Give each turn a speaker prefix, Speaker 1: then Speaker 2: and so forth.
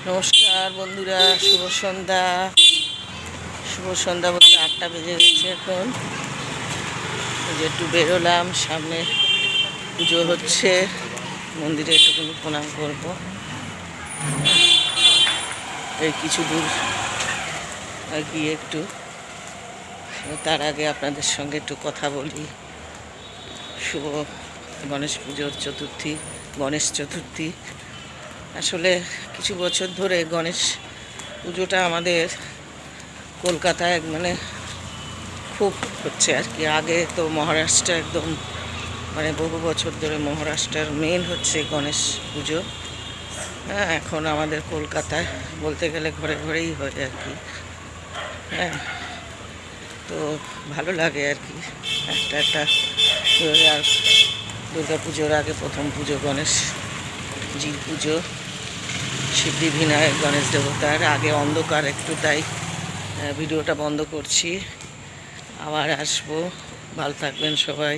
Speaker 1: নমস্কার বন্ধুরা, শুভ সন্ধ্যা। শুভ সন্ধ্যা বলতে 8টা বেজে গেছে এখন। যে একটু বেরোলাম, সামনে পুজো হচ্ছে, মন্দিরে একটুখানি প্রণাম করব। এই কিছু দূর গিয়ে একটু, তার আগে আপনাদের সঙ্গে একটু কথা বলি। শুভ গণেশ পুজোর চতুর্থী, গণেশ চতুর্থী। আসলে কিছু বছর ধরে গণেশ পুজোটা আমাদের কলকাতায় খুব হচ্ছে আর কি। আগে তো মহারাষ্ট্র একদম বহু বছর ধরে মহারাষ্ট্রের মেন হচ্ছে গণেশ পুজো। হ্যাঁ, এখন আমাদের কলকাতায় বলতে গেলে ঘরে ঘরেই হয় আর কি। হ্যাঁ, তো ভালো লাগে আর কি। একটা আর দুর্গা পুজোর আগে প্রথম পুজো গণেশজির পুজো, সিদ্ধিবিনায়ক গণেশ দেবতার। আগে অন্ধকার একটু, তাই ভিডিওটা বন্ধ করছি। আবার আসবো। ভালো থাকবেন সবাই।